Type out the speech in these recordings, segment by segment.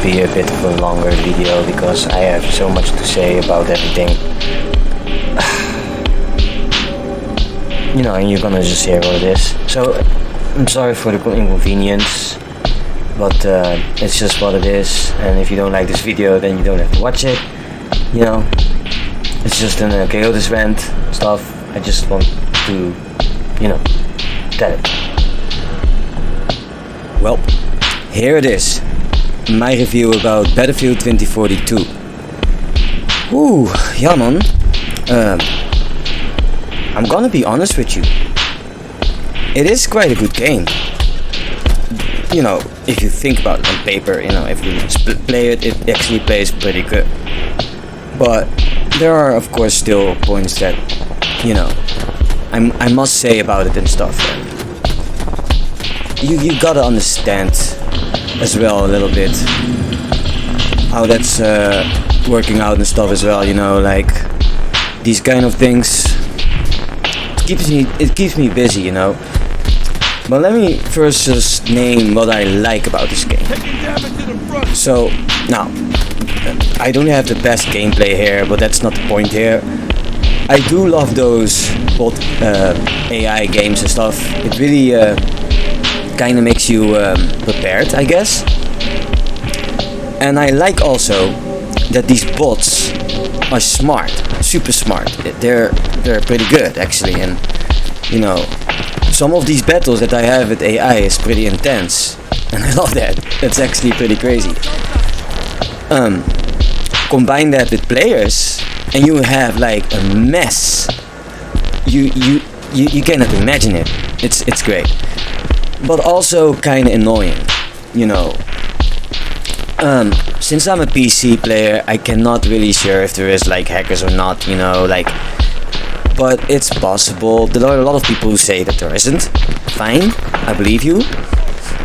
be a bit of a longer video because I have so much to say about everything. And you're gonna just hear all this. So, I'm sorry for the inconvenience, but it's just what it is. And if you don't like this video, then you don't have to watch it. It's just an chaotic rant stuff. I just want to, tell it. Well, here it is. My review about Battlefield 2042. Ooh, yeah man. I'm gonna be honest with you. It is quite a good game. If you think about it on paper, if you play it, it actually plays pretty good. But there are of course still points that, I must say about it and stuff. You gotta understand as well a little bit how that's working out and stuff as well, like these kind of things. It keeps me busy, But let me first just name what I like about this game. So now, I don't have the best gameplay here, but that's not the point here. I do love those bot AI games and stuff. It really kind of makes you prepared, I guess. And I like also that these bots are smart, super smart. They're pretty good actually, and some of these battles that I have with AI is pretty intense, and I love that. That's actually pretty crazy. Combine that with players, and you have like a mess. You cannot imagine it. It's great, but also kind of annoying, Since I'm a PC player, I cannot really sure if there is like hackers or not, but it's possible. There are a lot of people who say that there isn't. Fine, I believe you,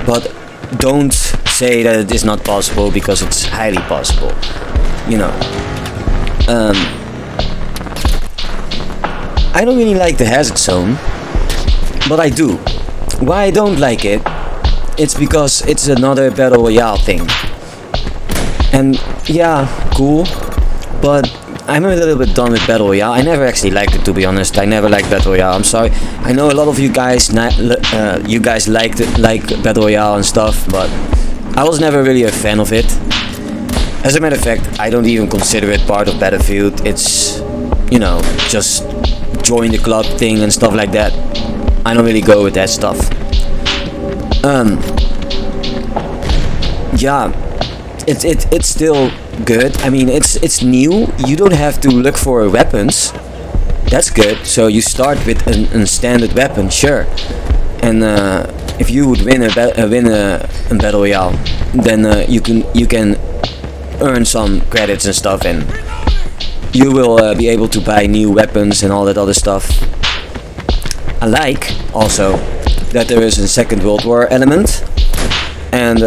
but don't say that it is not possible, because it's highly possible, I don't really like the hazard zone, but I do. Why I don't like it, it's because it's another battle royale thing. And yeah, cool, but I'm a little bit done with Battle Royale. I never actually liked it, to be honest. I never liked Battle Royale. I'm sorry. I know a lot of you guys like Battle Royale and stuff, but I was never really a fan of it. As a matter of fact, I don't even consider it part of Battlefield. It's, just join the club thing and stuff like that. I don't really go with that stuff. Yeah, it's still good. I mean, it's new. You don't have to look for weapons. That's good. So you start with a standard weapon, sure. And if you would win a battle royale, then you can earn some credits and stuff, and you will be able to buy new weapons and all that other stuff. I like also that there is a Second World War element, and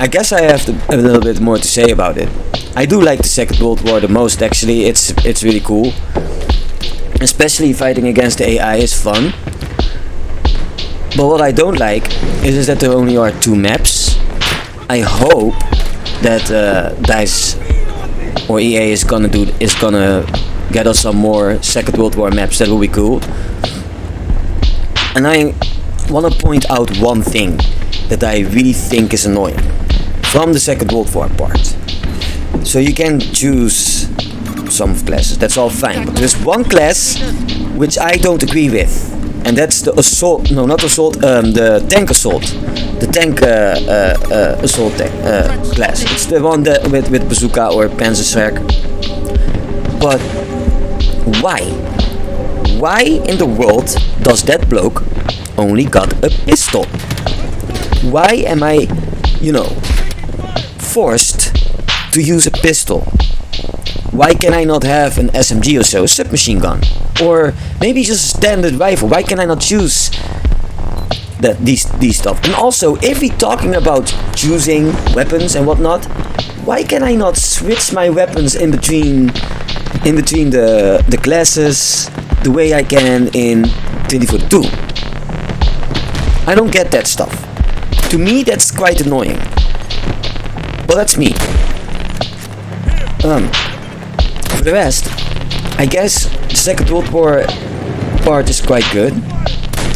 I guess I have a little bit more to say about it. I do like the Second World War the most actually. It's really cool. Especially fighting against the AI is fun. But what I don't like is that there only are 2 maps. I hope that DICE or EA is gonna get us some more Second World War maps. That will be cool. And I wanna point out one thing that I really think is annoying from the Second World War part. So you can choose some classes, that's all fine, but there's one class which I don't agree with, and that's the assault, no not assault, the tank assault, the tank assault class. It's the one that with bazooka or panzerschreck. But why in the world does that bloke only got a pistol? Why am I, forced to use a pistol? Why can I not have an SMG or so, a submachine gun, or maybe just a standard rifle? Why can I not choose these stuff? And also, if we're talking about choosing weapons and whatnot, why can I not switch my weapons in between the classes the way I can in 2042? I don't get that stuff. To me, that's quite annoying. Well, that's me. For the rest, I guess the Second World War part is quite good.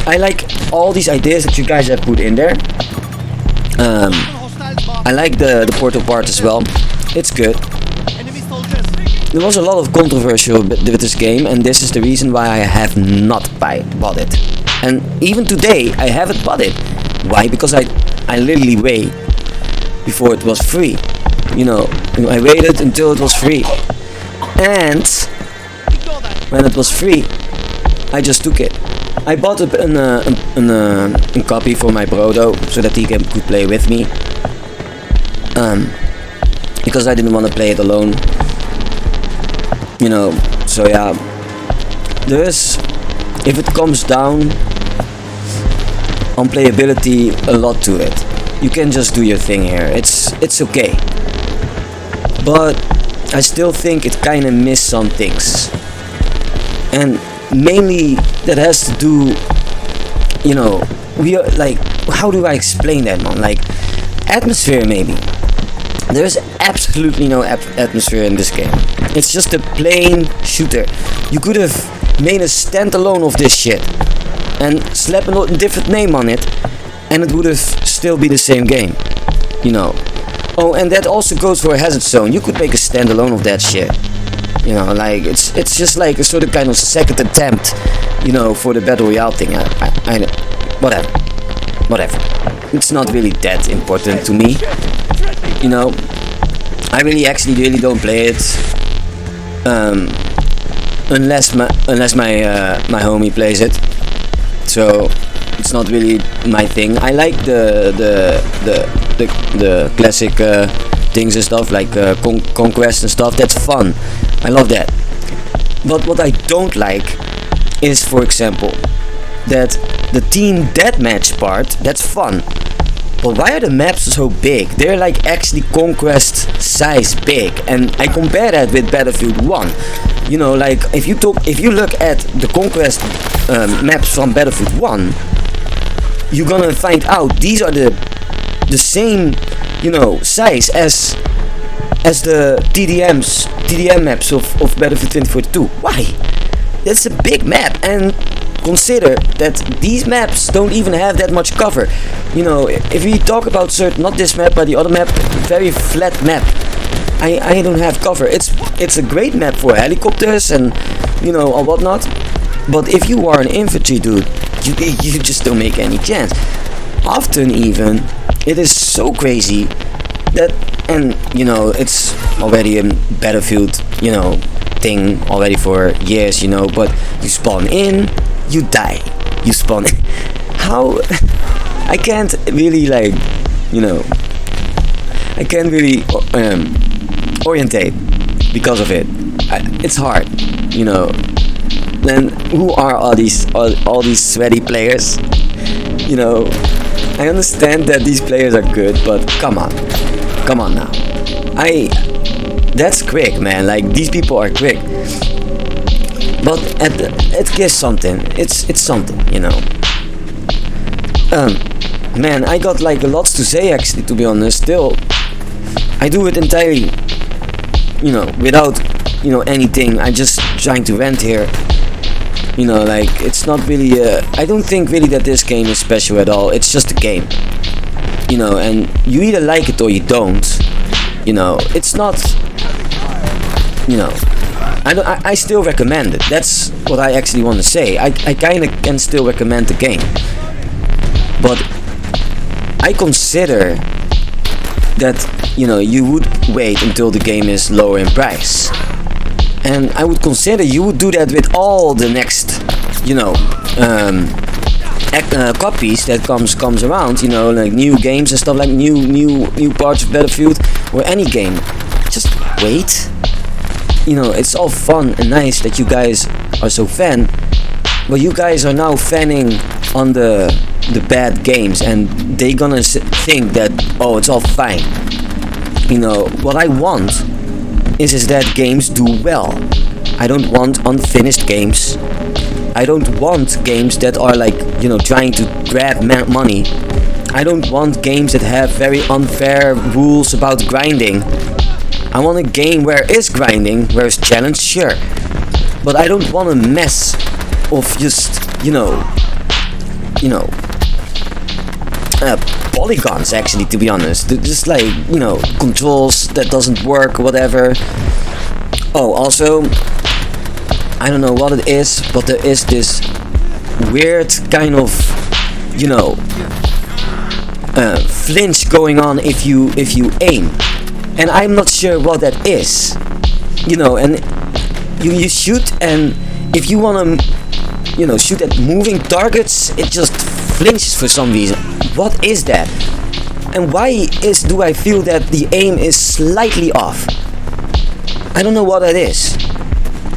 I like all these ideas that you guys have put in there. I like the Portal part as well. It's good. There was a lot of controversy with this game, and this is the reason why I have not bought it. And even today, I haven't bought it. Why? Because I literally wait before it was free. I waited until it was free. And when it was free, I just took it. I bought a copy for my brodo so that he could play with me. Because I didn't want to play it alone. So yeah. If it comes down on playability, a lot to it. You can just do your thing here. It's okay. But I still think it kind of missed some things. And mainly that has to do, we are like, how do I explain that, man? Like, atmosphere maybe. There's absolutely no atmosphere in this game. It's just a plain shooter. You could have made a standalone of this shit and slap a different name on it, and it would have still be the same game. Oh, and that also goes for Hazard Zone. You could make a standalone of that shit. Like it's just like a sort of kind of second attempt, for the battle royale thing. Whatever. It's not really that important to me. I really don't play it. Unless my homie plays it. So it's not really my thing. I like the classic things and stuff, like Conquest and stuff. That's fun. I love that. But what I don't like is, for example, that the team deathmatch part. That's fun. But why are the maps so big? They're like actually Conquest size big, and I compare that with Battlefield 1. Like if you look at the Conquest maps from Battlefield 1, you're gonna find out these are the same, size as the TDM maps of Battlefield 2042. Why? That's a big map, and consider that these maps don't even have that much cover. If we talk about not this map but the other map, very flat map. I don't have cover. It's a great map for helicopters and or whatnot. But if you are an infantry dude, you just don't make any chance. Often even it is so crazy that, and it's already a Battlefield thing already for years, but you spawn in, you die, you spawn in. How I can't really I can't really orientate because of it. It's hard, Then who are all these sweaty players? I understand that these players are good, but come on now. That's quick, man. Like, these people are quick. But it gives something. It's something, Man, I got like lots to say actually, to be honest. Still, I do it entirely, without, anything. I'm just trying to vent here. Like, it's not really, I don't think really that this game is special at all. It's just a game. And you either like it or you don't. It's not, I still recommend it. That's what I actually want to say. I kind of can still recommend the game. But I consider that, you would wait until the game is lower in price. And I would consider you would do that with all the next, copies that comes around, like new games and stuff, like new parts of Battlefield or any game. Just wait. It's all fun and nice that you guys are so fan, but you guys are now fanning on the bad games, and they gonna think that, oh, it's all fine. What I want is that games do well. I don't want unfinished games. I don't want games that are like, trying to grab money I don't want games that have very unfair rules about grinding. I want a game where is grinding, where is challenge, sure. But I don't want a mess of just, polygons, actually, to be honest. Just like, controls that doesn't work, whatever. Oh, also, I don't know what it is, but there is this weird kind of, flinch going on if you aim. And I'm not sure what that is. And you shoot, and if you want to, shoot at moving targets, it just flinches for some reason. What is that? And why do I feel that the aim is slightly off? I don't know what that is.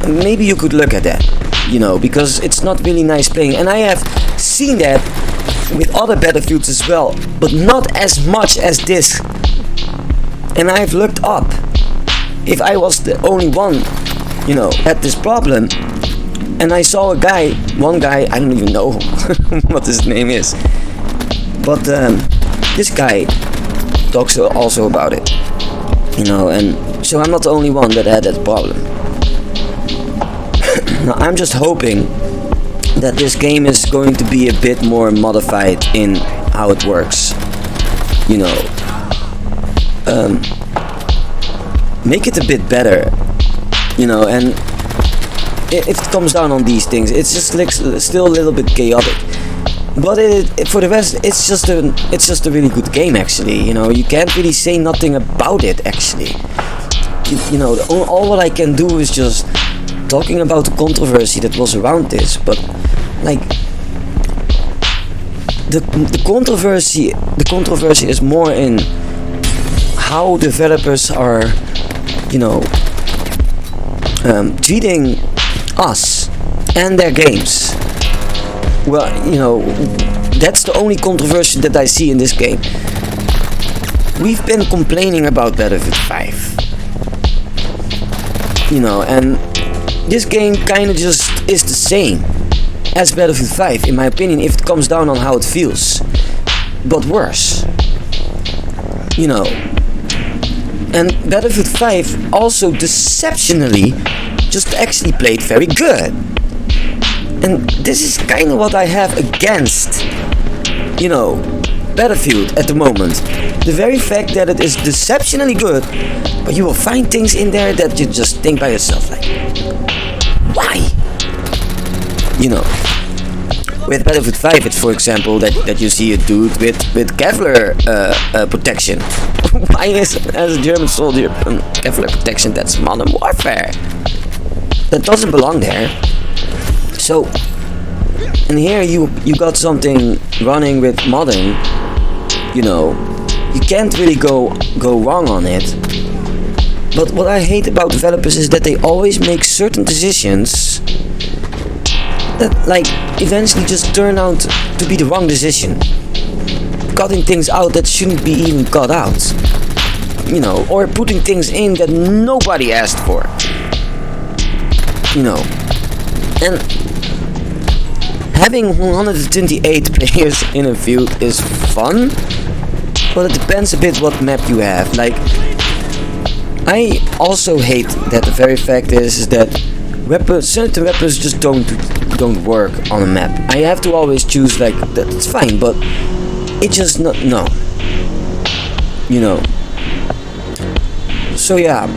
Maybe you could look at that, because it's not really nice playing. And I have seen that with other Battlefields as well, but not as much as this. And I've looked up if I was the only one, had this problem. And I saw one guy, I don't even know what his name is, but this guy talks also about it, and so I'm not the only one that had that problem. Now I'm just hoping that this game is going to be a bit more modified in how it works, make it a bit better, and if it comes down on these things, it's just like still a little bit chaotic. But for the rest, it's just a really good game, actually. You can't really say nothing about it, actually. All what I can do is just talking about the controversy that was around this. But like the controversy is more in how developers are, treating us and their games. Well, that's the only controversy that I see in this game. We've been complaining about Battlefield 5. And this game kind of just is the same as Battlefield 5, in my opinion, if it comes down on how it feels. But worse. And Battlefield 5 also deceptionally just actually played very good. And this is kind of what I have against, Battlefield at the moment. The very fact that it is deceptionally good, but you will find things in there that you just think by yourself, like, why? With Battlefield 5, it's for example that you see a dude with Kevlar protection. Why is, as a German soldier, Kevlar protection? That's modern warfare. That doesn't belong there. So, and here you got something running with modern. You can't really go wrong on it. But what I hate about developers is that they always make certain decisions that, like, eventually just turn out to be the wrong decision. Cutting things out that shouldn't be even cut out. Or putting things in that nobody asked for. And having 128 players in a field is fun, but it depends a bit what map you have. Like, I also hate that the very fact is that certain weapons just don't work on a map. I have to always choose, like, that's fine, but it just no. So yeah,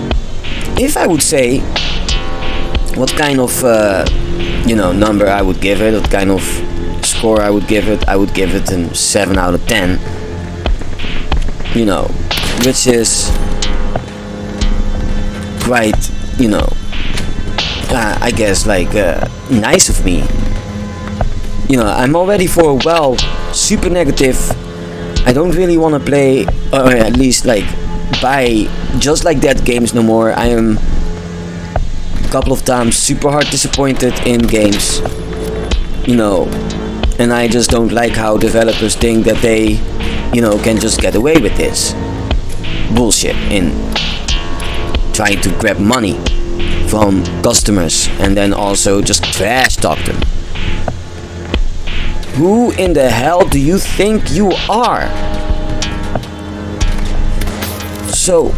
if I would say what kind of number I would give it, what kind of score I would give it a 7 out of 10. Which is quite, I guess, like, nice of me. I'm already for a while super negative. I don't really want to play, or at least like buy just like that games no more. I am a couple of times super hard disappointed in games, and I just don't like how developers think that they, can just get away with this bullshit in trying to grab money from customers and then also just trash talk them. Who in the hell do you think you are? So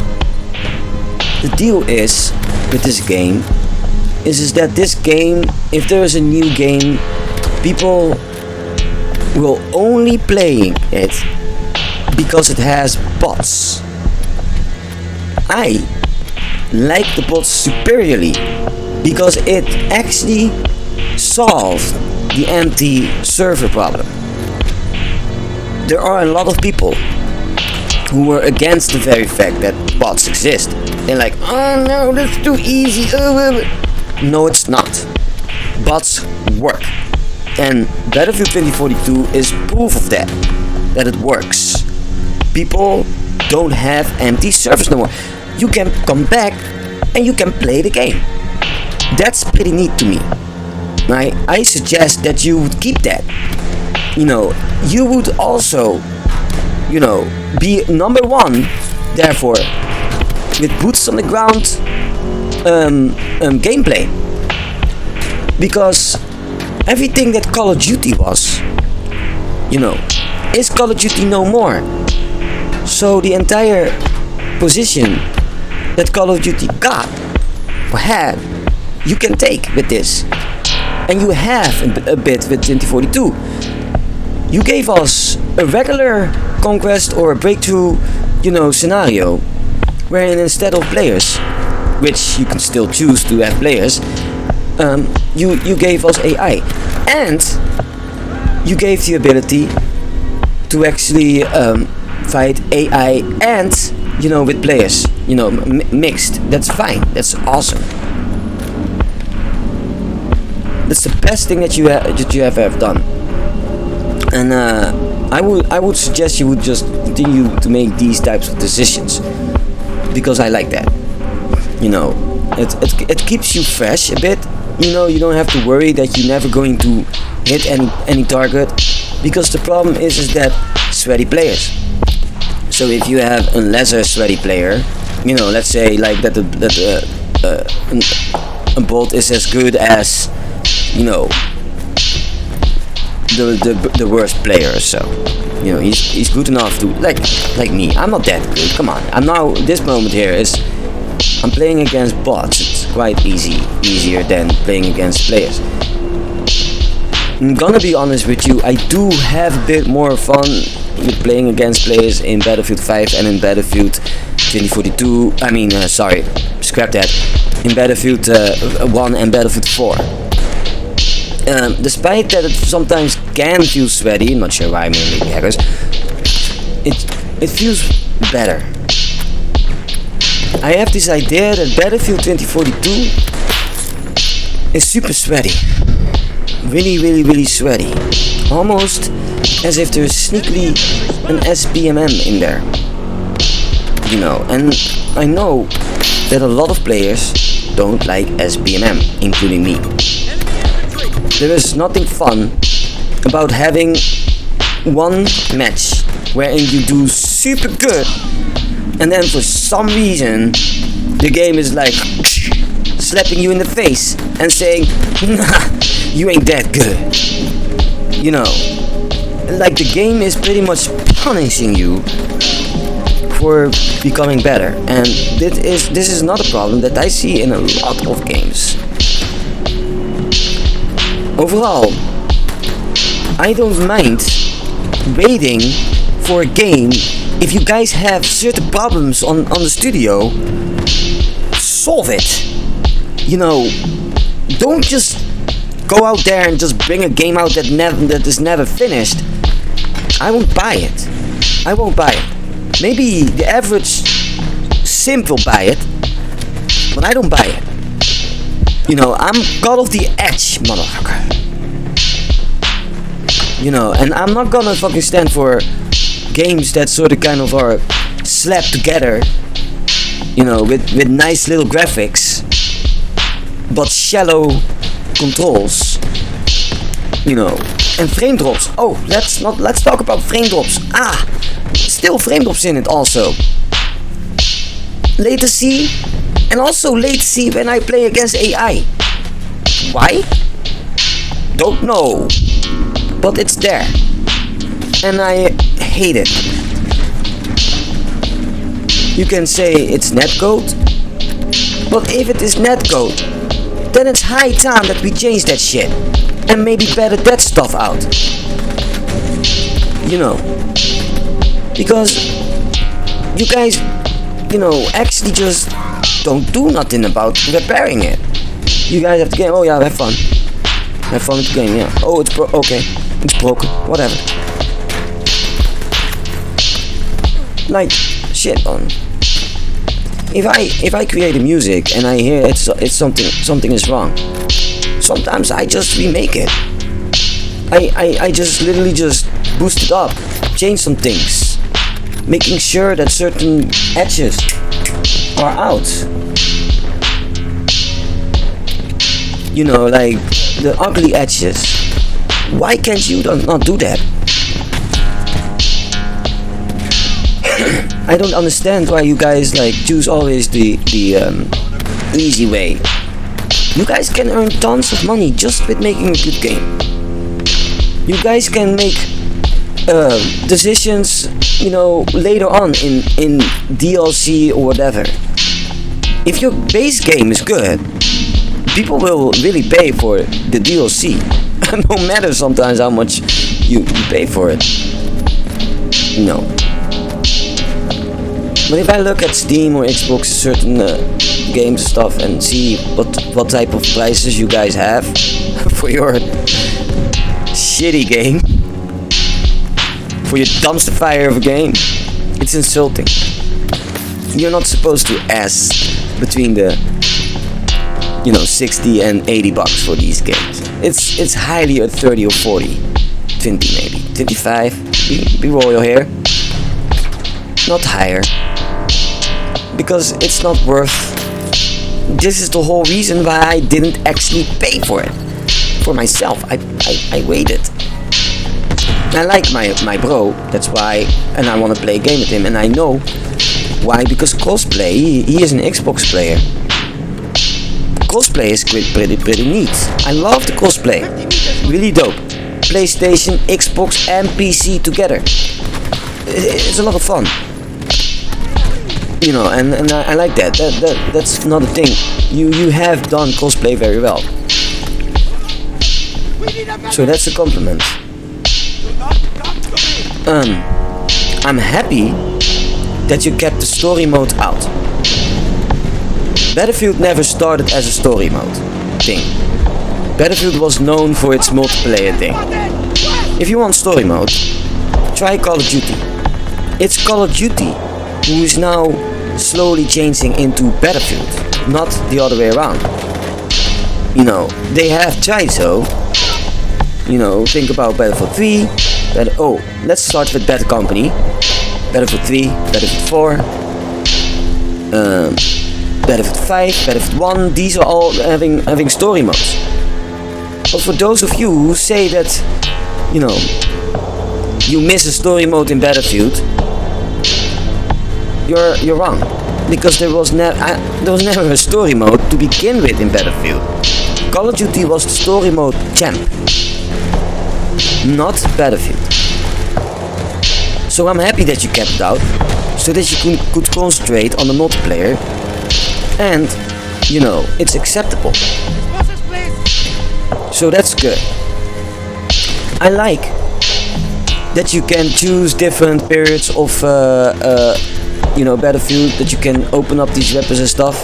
the deal is with this game is that this game, if there is a new game, people will only play it because it has bots. I like the bots superiorly because it actually solved the empty server problem. There are a lot of people who were against the very fact that bots exist. They're like, oh no, that's too easy. No, it's not. Bots work. And Battlefield 2042 is proof of that it works. People don't have empty servers no more. You can come back and you can play the game. That's pretty neat to me. I suggest that you would keep that. You would also, be number one, therefore, with boots on the ground gameplay. Because everything that Call of Duty was, is Call of Duty no more. So the entire position that Call of Duty got or had, you can take with this. And you have a bit with 2042. You gave us a regular conquest or a breakthrough, scenario, wherein instead of players, which you can still choose to have players, you gave us AI, and you gave the ability to actually fight AI and with players, mixed. That's fine. That's awesome. That's the best thing that you have ever done. And I would suggest you would just continue to make these types of decisions, because I like that. It keeps you fresh a bit. You don't have to worry that you're never going to hit any target, because the problem is that sweaty players. So if you have a lesser sweaty player, let's say like that a bolt is as good as the worst player. So he's good enough to like me. I'm not that good. Come on. I'm now this moment here is I'm playing against bots. It's quite easier than playing against players. I'm gonna be honest with you, I do have a bit more fun with playing against players in Battlefield 5 and in Battlefield 2042. Scrap that. In Battlefield 1 and Battlefield 4. Despite that it sometimes can feel sweaty, I'm not sure why, maybe hackers, it feels better. I have this idea that Battlefield 2042 is super sweaty. Really, really, really sweaty. Almost as if there's sneakily an SBMM in there. And I know that a lot of players don't like SBMM, including me. There is nothing fun about having one match wherein you do super good, and then for some reason the game is like slapping you in the face and saying, nah, you ain't that good. Like the game is pretty much punishing you for becoming better, and this is not a problem that I see in a lot of games. Overall, I don't mind waiting for a game. If you guys have certain problems on the studio, solve it. Don't just go out there and just bring a game out that is never finished. I won't buy it. Maybe the average simp will buy it, but I don't buy it. I'm God of the Edge, motherfucker. And I'm not gonna fucking stand for games that sort of kind of are slapped together, with nice little graphics, but shallow controls, and frame drops. Oh, let's talk about frame drops. Still frame drops in it also. Latency, and also latency when I play against AI. Why? Don't know. but it's there, and I hate it. You can say it's netcode, but if it is netcode, then it's high time that we change that shit and maybe better that stuff out. You know, because you guys, actually just don't do nothing about repairing it. You guys have the game. Oh yeah, have fun. Have fun with the game. Yeah. Oh, it's okay. It's broken. Whatever. Like shit on. If I create a music and I hear it's something is wrong, sometimes I just remake it. I just literally just boost it up, change some things, making sure that certain edges are out. Like the ugly edges. Why can't you not do that? I don't understand why you guys choose always the easy way. You guys can earn tons of money just with making a good game. You guys can make decisions, later on in DLC or whatever. If your base game is good, people will really pay for the DLC. No matter sometimes how much you pay for it. No. But if I look at Steam or Xbox, certain games stuff, and see what type of prices you guys have for your shitty game, for your dumpster fire of a game, it's insulting. You're not supposed to ask between the 60 and 80 bucks for these games. It's highly at 30 or 40, 20 maybe, 25. Be royal here, not higher, because it's not worth. This is the whole reason why I didn't actually pay for it for myself. I waited. I like my bro, that's why, and I want to play a game with him, and I know why, because cosplay, he is an Xbox player. Cosplay is pretty neat. I love the cosplay, really dope. PlayStation, Xbox and PC together. It's a lot of fun. And I like that. That's another thing. You have done cosplay very well. So that's a compliment. I'm happy that you kept the story mode out. Battlefield never started as a story mode thing. Battlefield was known for its multiplayer thing. If you want story mode, try Call of Duty. It's Call of Duty who is now slowly changing into Battlefield, not the other way around. They have tried so. Think about Battlefield 3. Let's start with Bad Company. Battlefield 3, Battlefield 4, Battlefield 5, Battlefield 1. These are all having story modes. But for those of you who say that, you miss a story mode in Battlefield, you're wrong, because there was never a story mode to begin with in Battlefield. Call of Duty was the story mode champ, not Battlefield. So I'm happy that you kept it out, so that you could concentrate on the multiplayer, and it's acceptable. So that's good. I like that you can choose different periods of Battlefield, that you can open up these weapons and stuff.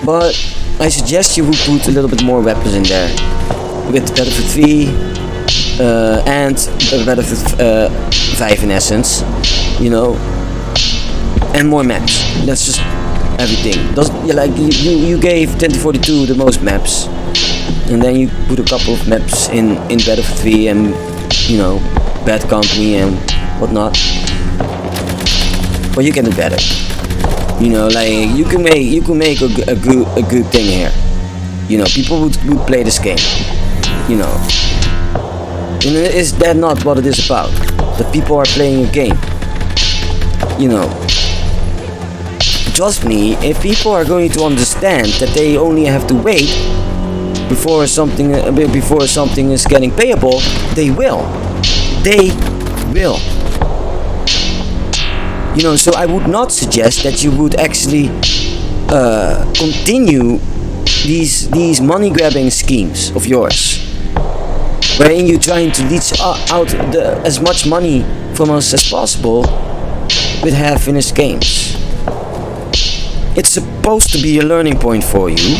But I suggest you would put a little bit more weapons in there, with Battlefield 3 and Battlefield 5 in essence, and more maps. That's just everything. You gave 2042 the most maps, and then you put a couple of maps in Battlefield 3 and Bad Company and whatnot. But you can do better. You can make a good thing here. People would play this game. Is that not what it is about? That people are playing a game. Trust me, if people are going to understand that they only have to wait, before something is getting payable, they will. They will. So I would not suggest that you would actually continue these money grabbing schemes of yours, wherein you're trying to leech out as much money from us as possible with half finished games. It's supposed to be a learning point for you,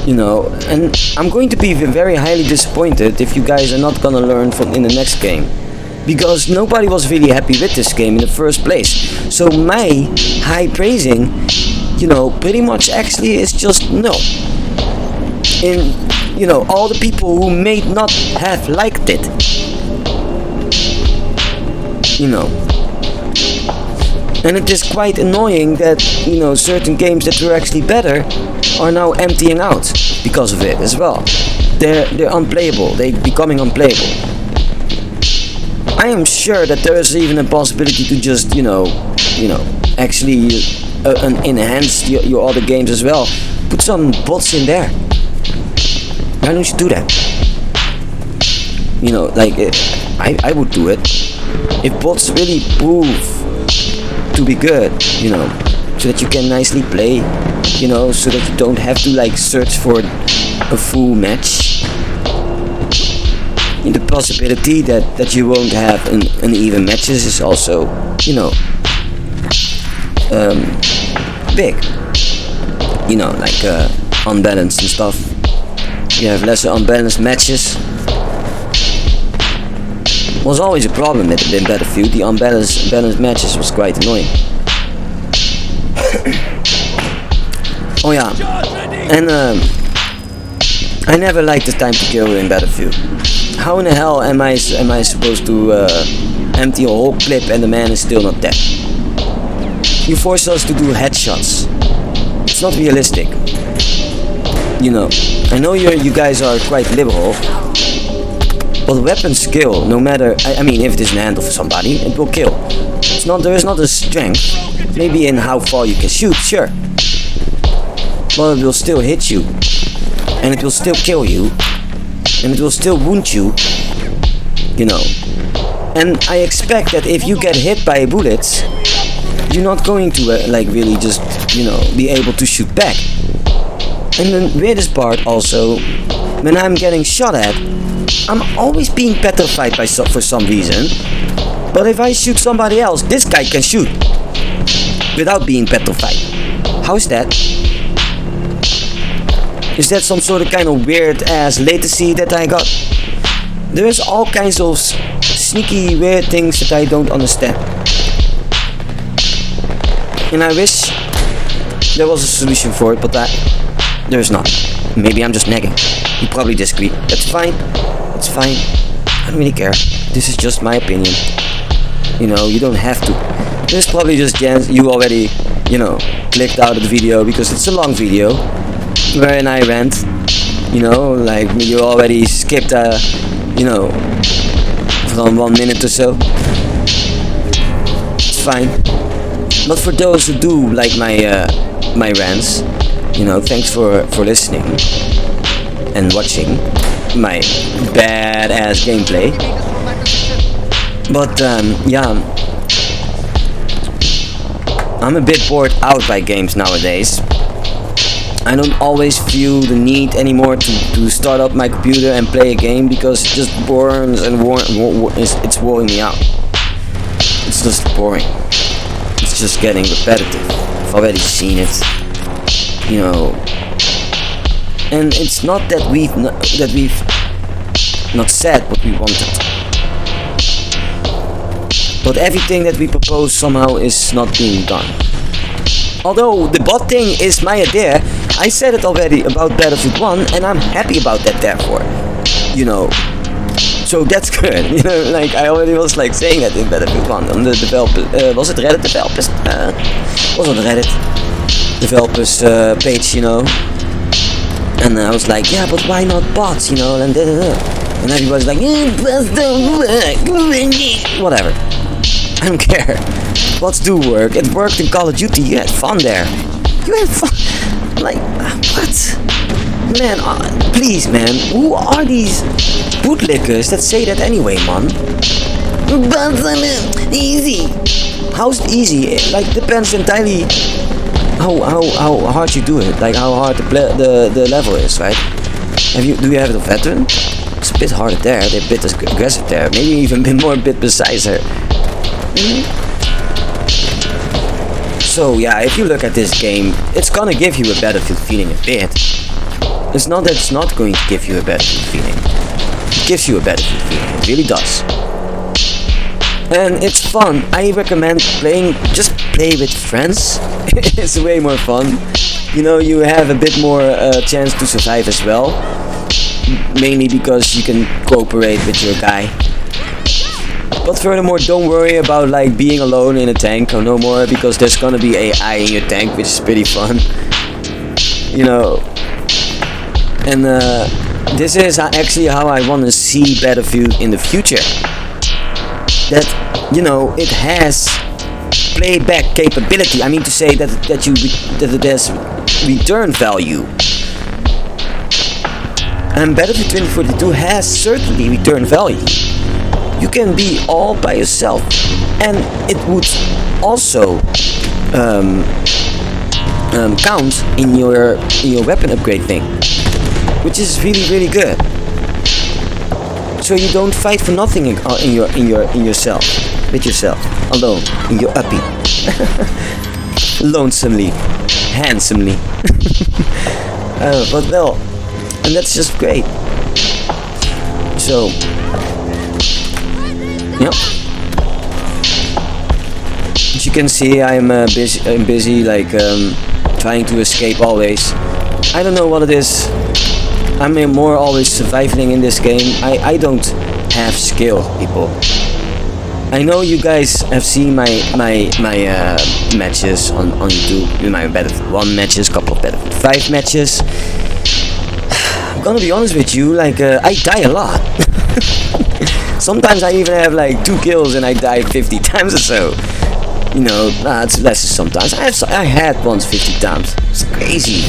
and I'm going to be very highly disappointed if you guys are not gonna learn from in the next game, because nobody was really happy with this game in the first place. So my high praising, pretty much actually is just no. In all the people who may not have liked it, and it is quite annoying that certain games that were actually better are now emptying out because of it as well. They're unplayable. They're becoming unplayable. I am sure that there is even a possibility to just actually enhance your other games as well. Put some bots in there. Why don't you do that? I would do it if bots really prove to be good, so that you can nicely play, so that you don't have to search for a full match. And the possibility that you won't have an even matches is also, big. Unbalanced and stuff. You have lesser unbalanced matches. Was always a problem in Battlefield. The unbalanced matches was quite annoying. Oh yeah, and I never liked the time to kill in Battlefield. How in the hell am I supposed to empty a whole clip and the man is still not dead? You force us to do headshots. It's not realistic. I know you guys are quite liberal, but weapon skill, no matter, if it is in the hand of somebody, it will kill. There is not a strength, maybe in how far you can shoot, sure, but it will still hit you, and it will still kill you, and it will still wound you, and I expect that if you get hit by bullets, you're not going to really just, be able to shoot back. And the weirdest part also, when I'm getting shot at, I'm always being petrified for some reason. But if I shoot somebody else, this guy can shoot without being petrified. How is that? Is that some sort of kind of weird ass latency that I got? There's all kinds of sneaky weird things that I don't understand. And I wish there was a solution for it, but there's not. Maybe I'm just nagging. You probably disagree. That's fine. It's fine. I don't really care. This is just my opinion. You don't have to. There's probably just chance you already, clicked out of the video because it's a long video wherein I rant. You already skipped, from 1 minute or so. It's fine. But for those who do like my rants, thanks for listening and watching my badass gameplay. But I'm a bit bored out by games nowadays. I don't always feel the need anymore to start up my computer and play a game because it just burns and it's wearing me out. It's just boring. It's just getting repetitive. I've already seen it. And it's not that we've not said what we wanted, but everything that we propose somehow is not being done. Although the bot thing is my idea, I said it already about Battlefield 1, and I'm happy about that. Therefore, so that's good. I already was saying that in Battlefield 1 on the developer. Was it Reddit developers? Was on the Reddit developers page, and I was like, yeah, but why not bots, and and everybody's like, bots don't work, whatever. I don't care. Bots do work. It worked in Call of Duty. You had fun there. You had fun. Like, what? Man, please, man. Who are these bootlickers that say that anyway, man? But easy. How's it easy? Like, depends entirely how hard you do it. Like, how hard the level is, right? Do you have the veteran? It's a bit harder there. They're a bit aggressive there. Maybe even a bit precise there. So yeah, if you look at this game, it's gonna give you a Battlefield feeling a bit. It's not that it's not going to give you a Battlefield feeling. It gives you a Battlefield feeling. It really does. And it's fun. I recommend just play with friends. It's way more fun. You know, you have a bit more chance to survive as well. Mainly because you can cooperate with your guy. But furthermore, don't worry about like being alone in a tank or no more, because there's gonna be AI in your tank, which is pretty fun. You know. And this is actually how I want to see Battlefield in the future. That, you know, it has playback capability. I mean to say that it has return value. And Battlefield 2042 has certainly return value. You can be all by yourself, and it would also count in your weapon upgrade thing, which is really good. So you don't fight for nothing in yourself, with yourself, alone, in your uppie, lonesomely, handsomely. But well, and that's just great. So, yeah. As you can see, I'm busy, like trying to escape always. I don't know what it is. I'm more always surviving in this game. I don't have skill, people. I know you guys have seen my matches on YouTube, my Battlefield 1 matches, couple of Battlefield 5 matches. I'm gonna be honest with you, like I die a lot. Sometimes I even have like 2 kills and I die 50 times or so. You know, it's less sometimes. I had once 50 times. It's crazy.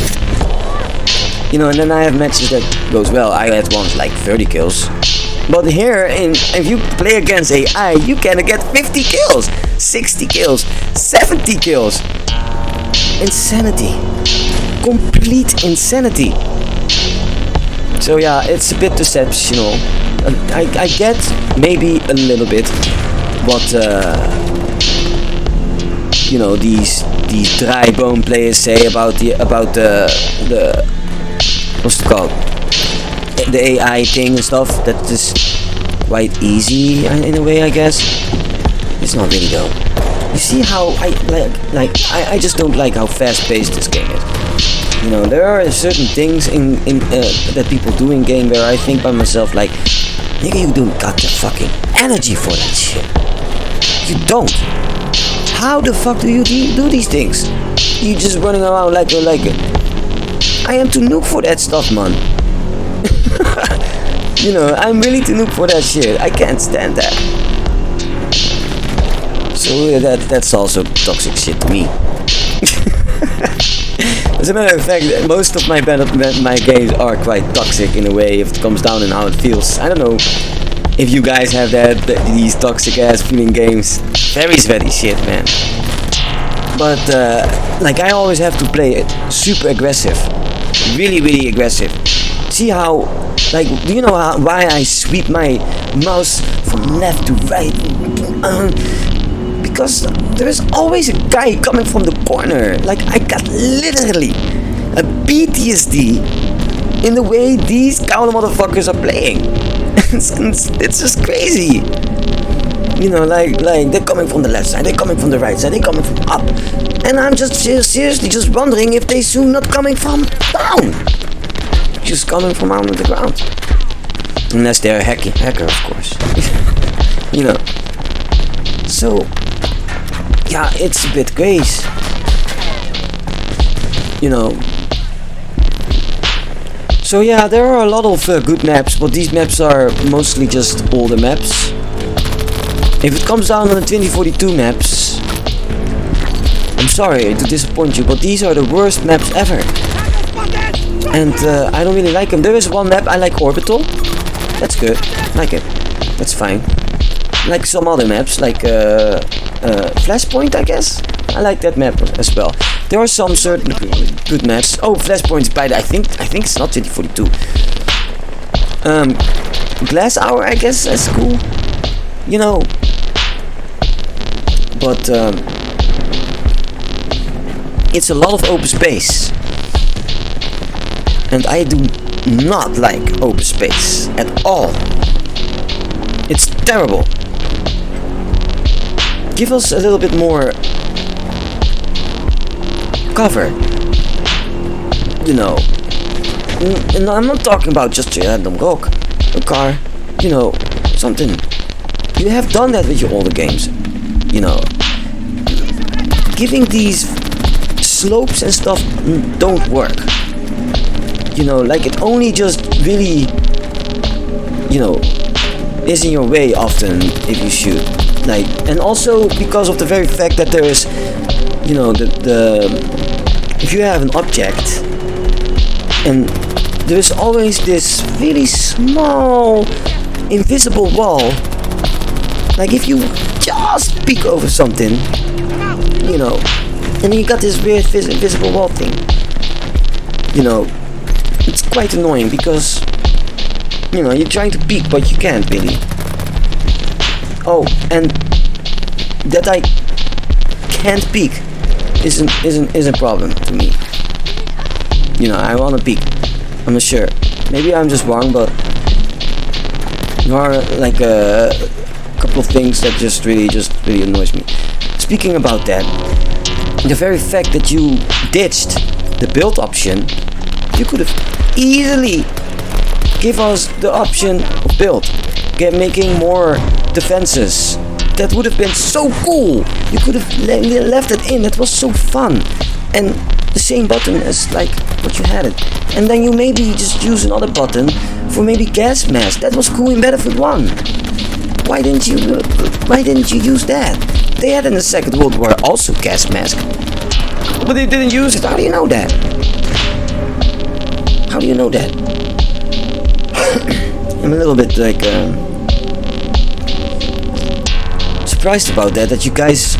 You know, and then I have matches that goes well. I had once like 30 kills. But here, if you play against AI, you can get 50 kills, 60 kills, 70 kills. Insanity. Complete insanity. So yeah, it's a bit deceptional. I get maybe a little bit what you know, these dry bone players say about the what's it called, the AI thing and stuff. That is quite easy in a way, I guess. It's not really though. You see how I just don't like how fast-paced this game is. You know, there are certain things in that people do in game where I think by myself, like, nigga, you don't got the fucking energy for that shit. You don't. How the fuck do you do these things? You just running around like a I am too noob for that stuff, man. You know, I'm really too noob for that shit. I can't stand that. So that's also toxic shit to me. As a matter of fact, most of my games are quite toxic in a way, if it comes down and how it feels. I don't know if you guys have these toxic ass feeling games. Very sweaty shit, man. But like, I always have to play it super aggressive, really aggressive. See how, like, do you know why I sweep my mouse from left to right? Because there's always a guy coming from the corner. Like, I got literally a PTSD in the way these counter motherfuckers are playing. It's just crazy. You know, like they're coming from the left side, they're coming from the right side, they're coming from up, and I'm just seriously just wondering if they soon not coming from down, just coming from under the ground, unless they're a hacker, of course. You know. So yeah, it's a bit crazy. You know. So yeah, there are a lot of good maps, but these maps are mostly just older maps. If it comes down on the 2042 maps, I'm sorry to disappoint you, but these are the worst maps ever. and I don't really like them. There is one map I like, Orbital. That's good. Like it. That's fine. Like some other maps, like Flashpoint, I guess. I like that map as well. There are some certain good maps. Oh, Flashpoint, by the, I think it's not 2042. Glass Hour, I guess, that's cool. You know. But it's a lot of open space, and I do not like open space at all. It's terrible. Give us a little bit more cover. You know. And I'm not talking about just a random rock, a car, you know, something. You have done that with your older games, you know. Giving these slopes and stuff don't work. You know, like it only just really, you know, is in your way often if you shoot. Like, and also because of the very fact that there is, you know, the if you have an object and there's always this really small invisible wall. Like if you just peek over something, you know, and then you got this weird invisible wall thing. You know, it's quite annoying because, you know, you're trying to peek but you can't really. Oh, and that I can't peek is a problem to me. You know, I wanna peek. I'm not sure. Maybe I'm just wrong, but there are like a couple of things that just really annoys me. Speaking about that, the very fact that you ditched the build option, you could have easily give us the option of build, making more defenses. That would have been so cool. You could have left it in. That was so fun, and the same button as like what you had it, and then you maybe just use another button for maybe gas mask. That was cool in Battlefield 1. Why didn't you use that? They had in the Second World War also gas mask, but they didn't use it. How do you know that? How do you know that? I'm a little bit like surprised about that you guys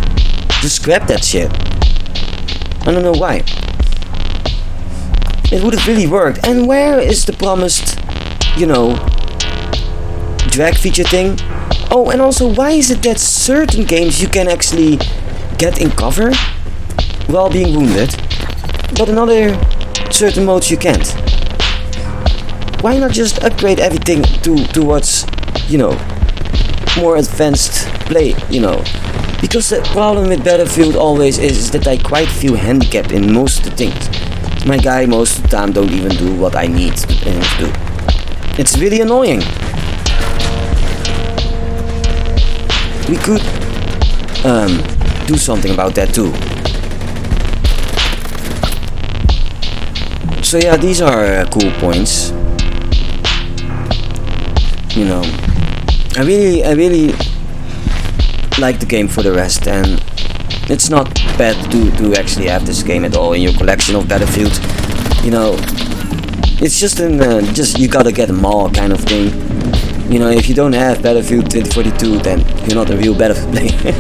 just scrapped that shit. I don't know why. It would have really worked. And where is the promised, you know, drag feature thing? Oh, and also, why is it that certain games you can actually get in cover while being wounded, but in other certain modes you can't? Why not just upgrade everything towards, you know, more advanced play, you know? Because the problem with Battlefield always is that I quite feel handicapped in most of the things. My guy most of the time don't even do what I need him to do. It's really annoying. We could do something about that too. So yeah, these are cool points. You know, I really like the game for the rest, and it's not bad to actually have this game at all in your collection of Battlefield. You know, it's just you gotta get them all kind of thing. You know, if you don't have Battlefield 2042, then you're not a real Battlefield player.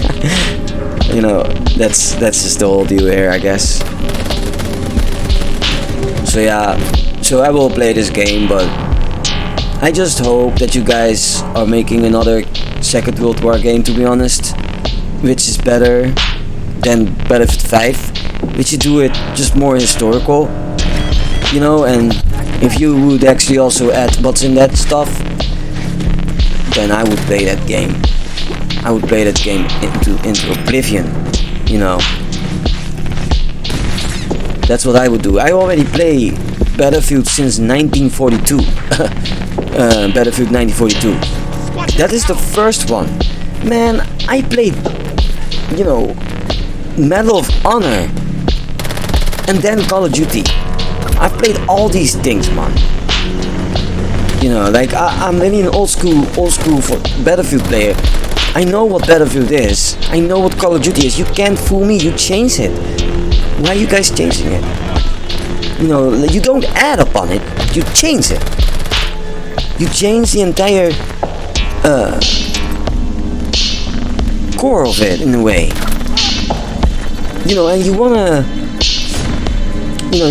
You know, that's just the whole deal here, I guess. So yeah, so I will play this game, but I just hope that you guys are making another Second World War game, to be honest, which is better than Battlefield 5, which you do it just more historical, you know. And if you would actually also add bots in that stuff, then I would play that game. I would play that game into oblivion, you know. That's what I would do. I already play Battlefield since 1942. Battlefield 1942. That is the first one. Man, I played, you know, Medal of Honor, and then Call of Duty. I've played all these things, man. You know, like I'm really an old school for Battlefield player. I know what Battlefield is. I know what Call of Duty is. You can't fool me. You change it. Why are you guys changing it? You don't add upon it, you change it. You change the entire core of it in a way. And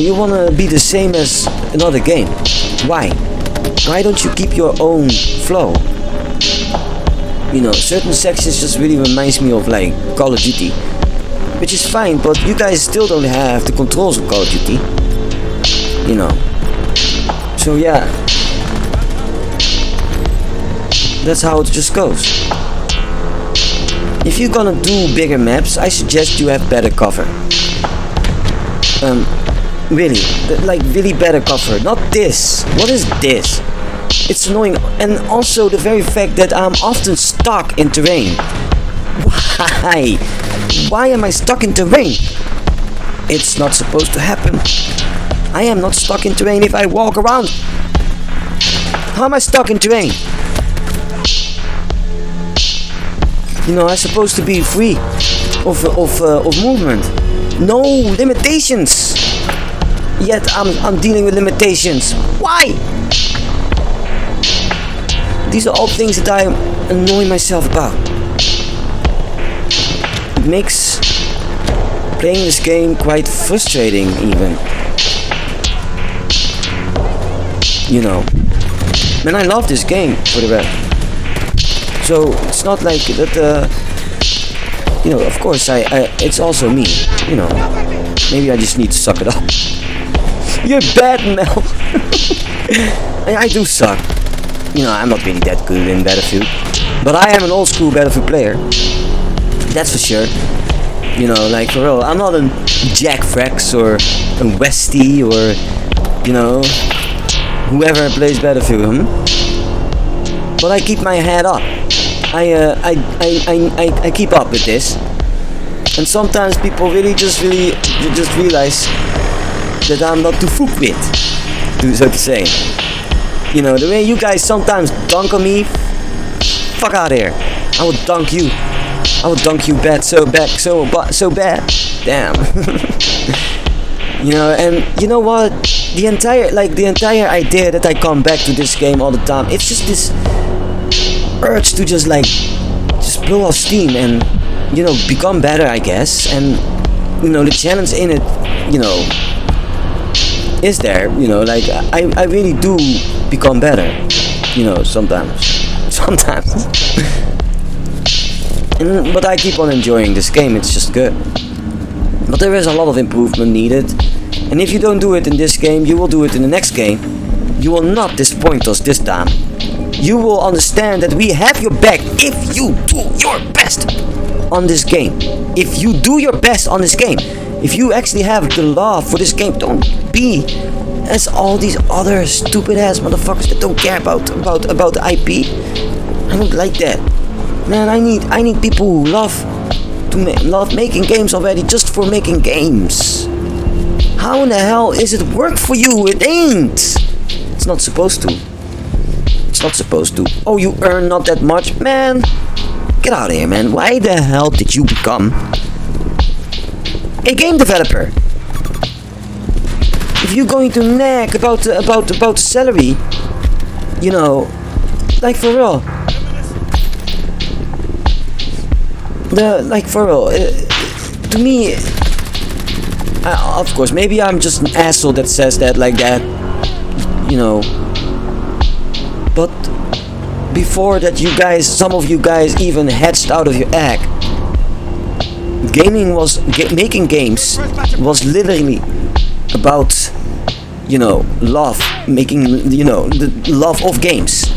you wanna be the same as another game. Why? Why don't you keep your own flow? Certain sections just really reminds me of like Call of Duty, which is fine, but you guys still don't have the controls of Call of Duty. So yeah, that's how it just goes. If you're gonna do bigger maps, I suggest you have better cover. Really, really better cover. Not this. What is this? It's annoying, and also the very fact that I'm often stuck in terrain. Why? Why am I stuck in terrain? It's not supposed to happen. I am not stuck in terrain if I walk around. How am I stuck in terrain? I'm supposed to be free of movement. No limitations. Yet I'm dealing with limitations. Why? These are all things that I annoy myself about. It makes playing this game quite frustrating even. And I love this game for the rest. So it's not like that. Of course, it's also me. Maybe I just need to suck it up. You're bad, Mel. I do suck. I'm not really that good in Battlefield, but I am an old school Battlefield player. That's for sure. Like for real. I'm not a Jack Frax or a Westie or whoever plays Battlefield. But I keep my head up. I keep up with this, and sometimes people really just realize that I'm not to fuck with, so to say. The way you guys sometimes dunk on me, fuck out of here. I will dunk you. I will dunk you so bad. Damn. And you know what? The entire idea that I come back to this game all the time, it's just this urge to just blow off steam and become better, I guess. And the challenge in it is there. I really do become better, sometimes but I keep on enjoying this game. It's just good, but there is a lot of improvement needed, and if you don't do it in this game, you will do it in the next game. You will not disappoint us this time. You will understand that we have your back if you do your best on this game. If you do your best on this game, if you actually have the love for this game, don't be as all these other stupid ass motherfuckers that don't care about the IP. I don't like that, man. I need people who love making games already just for making games. How in the hell is it work for you? It ain't. It's not supposed to. It's not supposed to. Oh, you earn not that much, man. Get out of here, man. Why the hell did you become a game developer? If you're going to nag about salary, like for real. To me, of course, maybe I'm just an asshole that says that like that, but before that, some of you guys even hatched out of your egg. Making games was literally about, love, making, the love of games,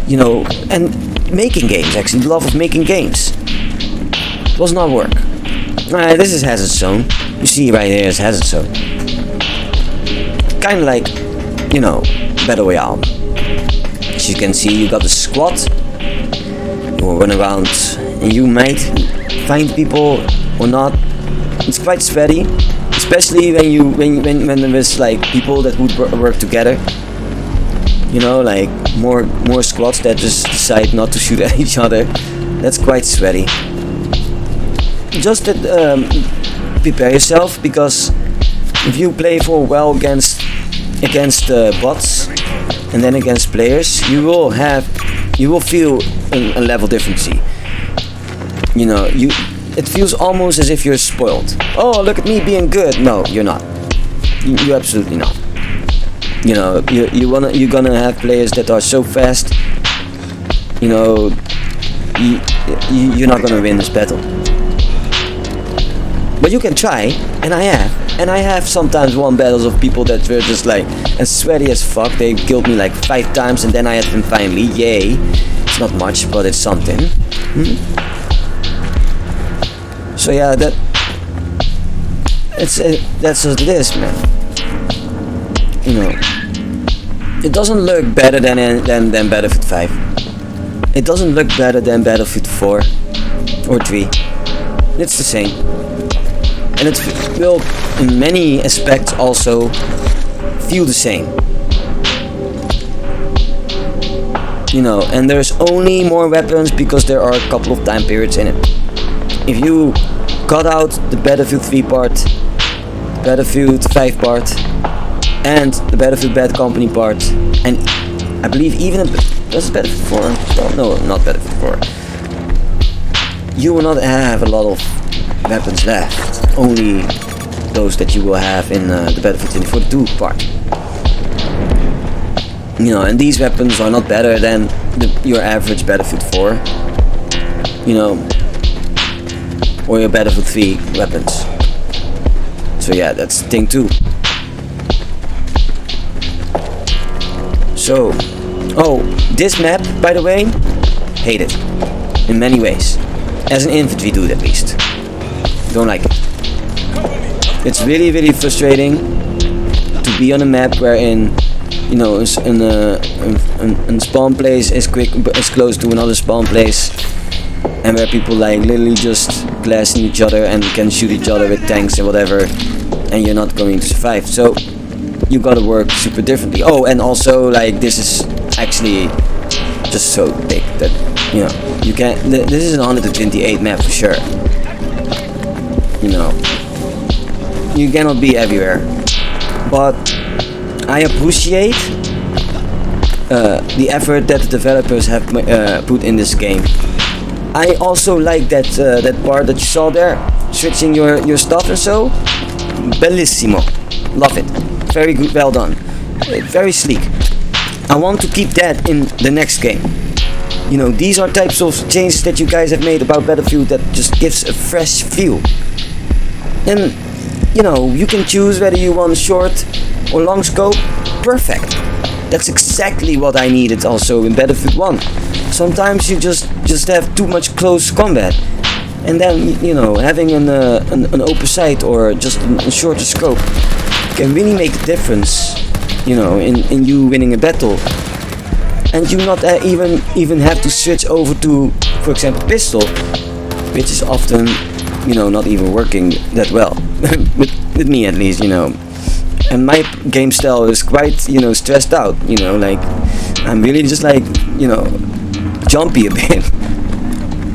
and making games, actually, the love of making games. It was not work. Alright, this is Hazard Zone. You see right here is Hazard Zone. Kind of like, Battle Royale. As you can see, you got the squad. You will run around, and you might find people or not. It's quite sweaty, especially when there is like people that would work together. Like more squads that just decide not to shoot at each other. That's quite sweaty. Just prepare yourself, because If you play for well against bots and then against players, you will feel a level difference. You know, it feels almost as if you're spoiled. Oh, look at me being good. No, you're not. You're absolutely not. You know, you're gonna have players that are so fast. You know, you're not gonna win this battle. But you can try, and I have sometimes won battles of people that were just like as sweaty as fuck. They killed me like 5 times, and then I had them finally. Yay! It's not much, but it's something. So yeah, that's what it is, man. You know, it doesn't look better than Battlefield 5. It doesn't look better than Battlefield 4 or 3. It's the same. And it will, in many aspects, also feel the same. You know, and there's only more weapons because there are a couple of time periods in it. If you cut out the Battlefield 3 part, Battlefield 5 part, and the Battlefield Bad Company part, and I believe even does it Battlefield 4? No, not Battlefield 4. You will not have a lot of weapons left. Only those that you will have in the Battlefield 2042 part. You know, and these weapons are not better than your average Battlefield 4. You know, or your Battlefield 3 weapons. So yeah, that's the thing too. So, this map, by the way, hate it in many ways. As an infantry dude, at least, don't like it. It's really, really frustrating to be on a map wherein, you know, a spawn place is close to another spawn place, and where people like literally just blasting each other and can shoot each other with tanks and whatever, and you're not going to survive. So you gotta work super differently. Oh, and also like this is actually just so big that, you know, you can't. This is an 128 map for sure. You know, you cannot be everywhere. But I appreciate the effort that the developers have put in this game. I also like that part that you saw there, switching your stuff and so. Bellissimo, love it. Very good, well done. Very sleek. I want to keep that in the next game. You know, these are types of changes that you guys have made about Battlefield that just gives a fresh feel. And, you know, you can choose whether you want short or long scope. Perfect. That's exactly what I needed also in Battlefield 1. Sometimes you just have too much close combat. And then, you know, having an open sight or just a shorter scope can really make a difference, you know, in you winning a battle. And you not even have to switch over to, for example, pistol, which is often, you know, not even working that well with me at least, you know. And my game style is quite, you know, stressed out, you know, like I'm really just like, you know, jumpy a bit.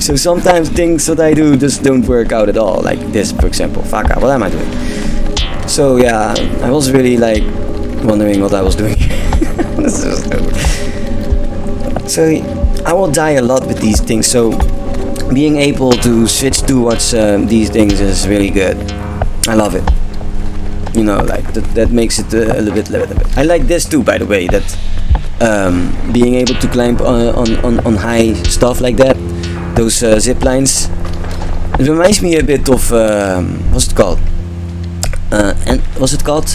So sometimes things that I do just don't work out at all, like this, for example. Fuck, what am I doing? So yeah, I was really like wondering what I was doing. This is so I will die a lot with these things, so being able to switch towards these things is really good. I love it. You know, like that makes it a little bit. I like this too, by the way, that being able to climb on high stuff like that, those zip lines. It reminds me a bit of what's it called? And was it called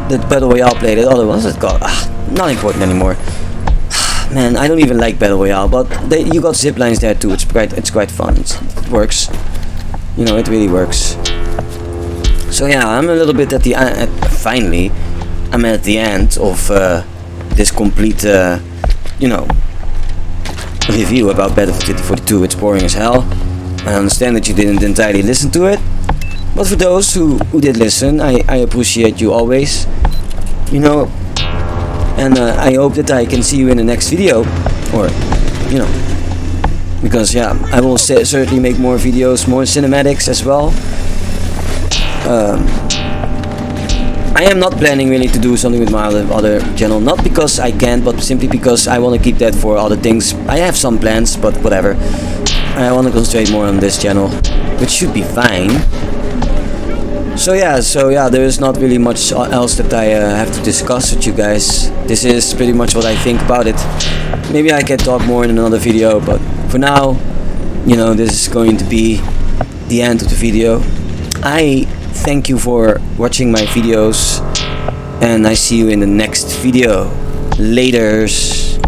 that Battle Royale play? That other one, what's it called? Not important anymore. Man, I don't even like Battle Royale, but you got zip lines there too. It's quite fun. It works. You know, it really works. So yeah, I'm a little bit at the finally, I'm at the end of this complete, you know, review about Battlefield 2042. It's boring as hell. I understand that you didn't entirely listen to it, but for those who did listen, I appreciate you always. You know. And I hope that I can see you in the next video, or, you know, because yeah, I will certainly make more videos, more cinematics as well. I am not planning really to do something with my other channel, not because I can't, but simply because I want to keep that for other things. I have some plans, but whatever. I want to concentrate more on this channel, which should be fine. So yeah, there is not really much else that I have to discuss with you guys. This is pretty much what I think about it. Maybe I can talk more in another video, but for now, you know, this is going to be the end of the video. I thank you for watching my videos, and I see you in the next video. Laters.